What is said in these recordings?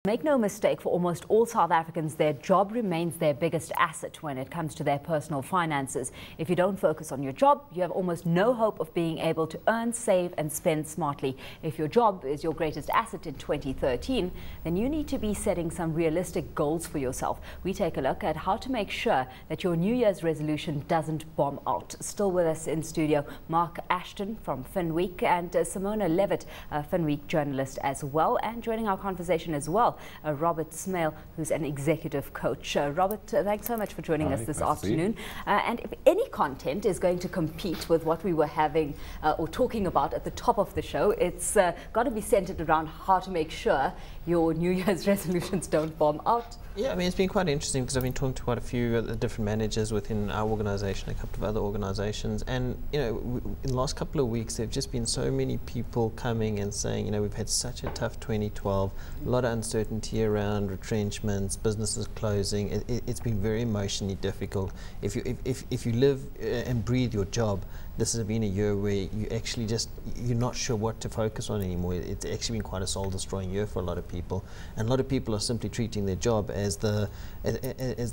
Make no mistake, for almost all South Africans, their job remains their biggest asset when it comes to their personal finances. If you don't focus on your job, you have almost no hope of being able to earn, save and spend smartly. If your job is your greatest asset in 2013, then you need to be setting some realistic goals for yourself. We take a look at how to make sure that your New Year's resolution doesn't bomb out. Still with us in studio, Mark Ashton from FinWeek and Simona Levitt, a FinWeek journalist as well, and joining our conversation as well, Robert Smale, who's an executive coach. Robert, thanks so much for joining us this afternoon. And if any content is going to compete with what we were having or talking about at the top of the show, it's got to be centered around how to make sure your New Year's resolutions don't bomb out. Yeah, I mean, it's been quite interesting because I've been talking to quite a few different managers within our organisation, a couple of other organisations, and you know, in the last couple of weeks, there've just been so many people coming and saying, you know, we've had such a tough 2012, a lot of uncertainty around retrenchments, businesses closing. It's been very emotionally difficult. If you live and breathe your job, this has been a year where you actually you're not sure what to focus on anymore. It's actually been quite a soul-destroying year for a lot of people, and a lot of people are simply treating their job as the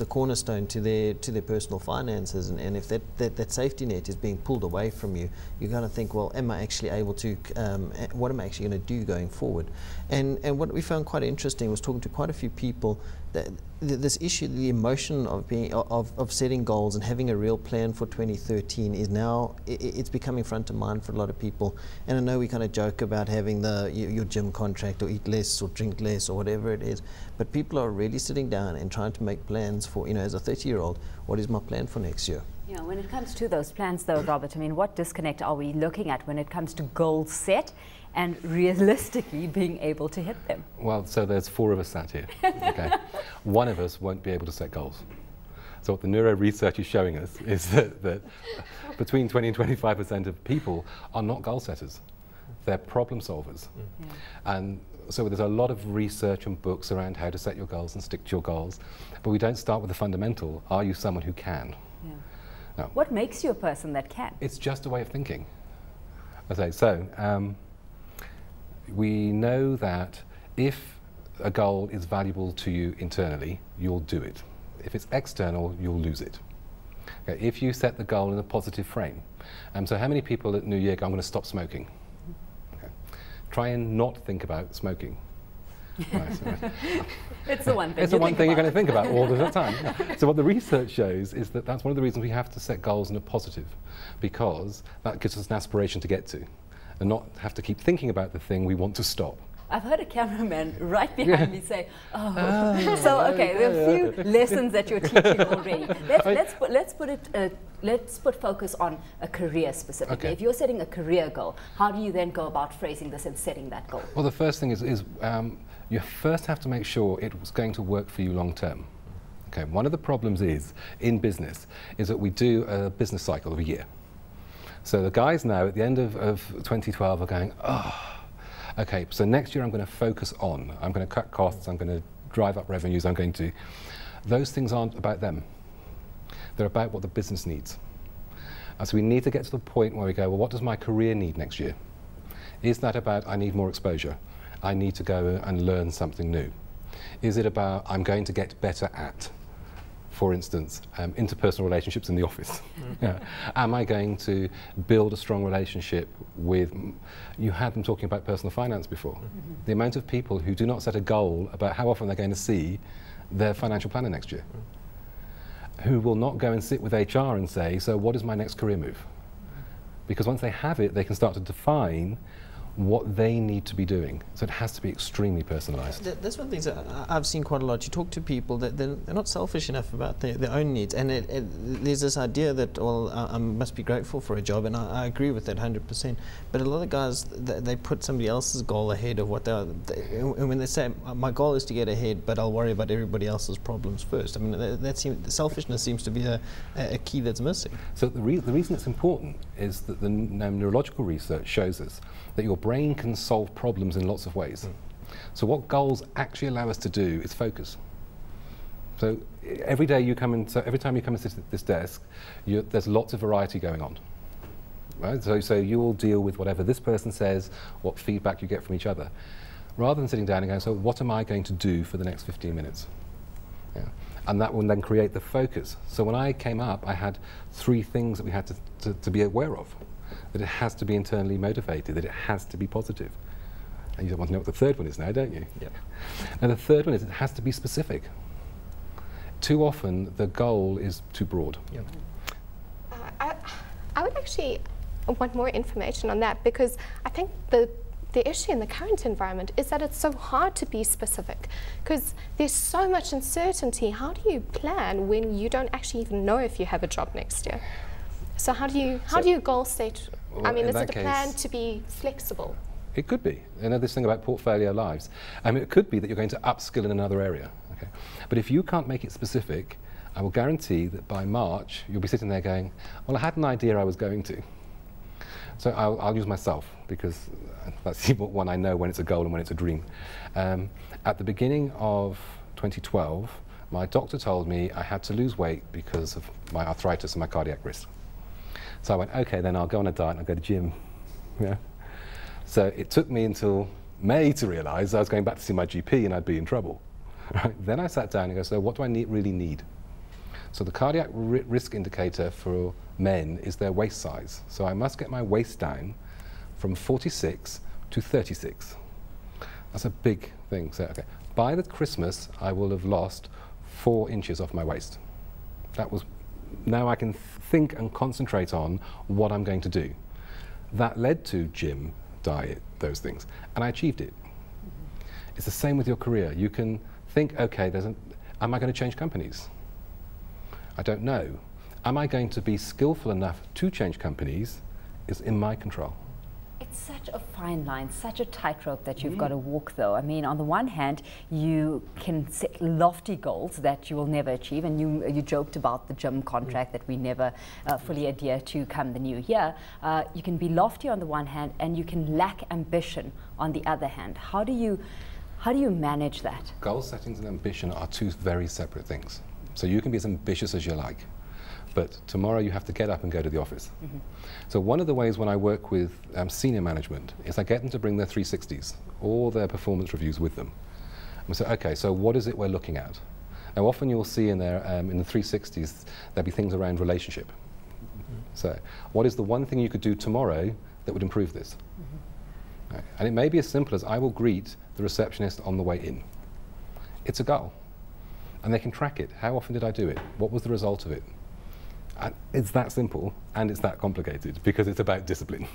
cornerstone to their personal finances. And if that safety net is being pulled away from you, you're going to think, well, am I actually able to? What am I actually going to do going forward? And what we found quite interesting was talking to quite a few people that this issue, the emotion of setting goals and having a real plan for 2013 is now it's becoming front of mind for a lot of people. And I know we kind of joke about having your gym contract or eat less or drink less or whatever it is, but people are really sitting down and trying to make plans for, you know, as a 30-year-old, what is my plan for next year? Yeah, when it comes to those plans though, Robert, I mean, what disconnect are we looking at when it comes to goals set and realistically being able to hit them? Well, so there's four of us sat here. Okay. One of us won't be able to set goals. So what the neuro research is showing us is that between 20 and 25% of people are not goal setters. They're problem solvers. Yeah. And so there's a lot of research and books around how to set your goals and stick to your goals, but we don't start with the fundamental. Are you someone who can? Yeah. Now, what makes you a person that can? It's just a way of thinking. Okay, so we know that if a goal is valuable to you internally, you'll do it. If it's external, you'll lose it. Okay, if you set the goal in a positive frame. So how many people at New Year go, I'm going to stop smoking? Okay. Try and not think about smoking. Right. It's the one thing. It's the one thing you're going to think about all the time. Yeah. So what the research shows is that that's one of the reasons we have to set goals in a positive, because that gives us an aspiration to get to, and not have to keep thinking about the thing we want to stop. I've heard a cameraman right behind me say, oh. So okay, there are a few lessons that you're teaching already. Let's put focus on a career specifically. Okay. If you're setting a career goal, how do you then go about phrasing this and setting that goal? Well, the first thing is you first have to make sure it's going to work for you long term. Okay. One of the problems in business is that we do a business cycle of a year. So the guys now at the end of 2012 are going, oh, okay, so next year I'm going to focus on, I'm going to cut costs, I'm going to drive up revenues, I'm going to... Those things aren't about them. They're about what the business needs. And so we need to get to the point where we go, well, what does my career need next year? Is that about, I need more exposure? I need to go and learn something new? Is it about, I'm going to get better at, for instance, interpersonal relationships in the office? Yeah. Am I going to build a strong relationship with, you had them talking about personal finance before. The amount of people who do not set a goal about how often they're going to see their financial planner next year, who will not go and sit with HR and say, so what is my next career move? Because once they have it, they can start to define what they need to be doing. So it has to be extremely personalised. That's one of the things that I've seen quite a lot. You talk to people that they're not selfish enough about their own needs, and there's this idea that, well, I must be grateful for a job, and I agree with that 100%. But a lot of guys, they put somebody else's goal ahead of what and when they say, my goal is to get ahead, but I'll worry about everybody else's problems first. I mean, selfishness seems to be a key that's missing. So the reason it's important is that the neurological research shows us that your brain can solve problems in lots of ways. So what goals actually allow us to do is focus. So every day you come in, so every time you come and sit at this desk, there's lots of variety going on. Right? So you will deal with whatever this person says, what feedback you get from each other. rather than sitting down and going, so what am I going to do for the next 15 minutes? Yeah. And that will then create the focus. So when I came up, I had 3 things that we had to be aware of. That it has to be internally motivated, that it has to be positive. And you want to know what the third one is now, don't you? Yep. And the third one is it has to be specific. Too often, the goal is too broad. Yep. I would actually want more information on that, because I think the issue in the current environment is that it's so hard to be specific, because there's so much uncertainty. How do you plan when you don't actually even know if you have a job next year? So how do you goal state? Well, I mean, is it a case, plan to be flexible? It could be. You know, this thing about portfolio lives. I mean, it could be that you're going to upskill in another area. Okay? But if you can't make it specific, I will guarantee that by March, you'll be sitting there going, well, I had an idea I was going to. So I'll use myself, because that's the one I know when it's a goal and when it's a dream. At the beginning of 2012, my doctor told me I had to lose weight because of my arthritis and my cardiac risk. So I went, okay, then I'll go on a diet and I'll go to the gym. Yeah. So it took me until May to realize I was going back to see my GP and I'd be in trouble. Right? Then I sat down and go, so what do I really need? So the cardiac risk indicator for men is their waist size. So I must get my waist down from 46 to 36. That's a big thing. So, okay. By the Christmas, I will have lost 4 inches off my waist. That was, now I can think and concentrate on what I'm going to do. That led to gym, diet, those things, and I achieved it. It's the same with your career. You can think, okay, am I going to change companies? I don't know. Am I going to be skillful enough to change companies? Is in my control. It's such a fine line, such a tightrope that you've got to walk, though. I mean, on the one hand, you can set lofty goals that you will never achieve, and you joked about the gym contract that we never fully adhere to come the new year. You can be lofty on the one hand, and you can lack ambition on the other hand. How do you manage that? Goal settings and ambition are 2 very separate things. So you can be as ambitious as you like, but tomorrow you have to get up and go to the office. Mm-hmm. So one of the ways when I work with senior management is I get them to bring their 360s, all their performance reviews with them. And we say, okay, so what is it we're looking at? Now often you'll see in there, in the 360s, there'll be things around relationship. Mm-hmm. So what is the one thing you could do tomorrow that would improve this? Mm-hmm. Right. And it may be as simple as I will greet the receptionist on the way in. It's a goal. And they can track it. How often did I do it? What was the result of it? And it's that simple, and it's that complicated, because it's about discipline.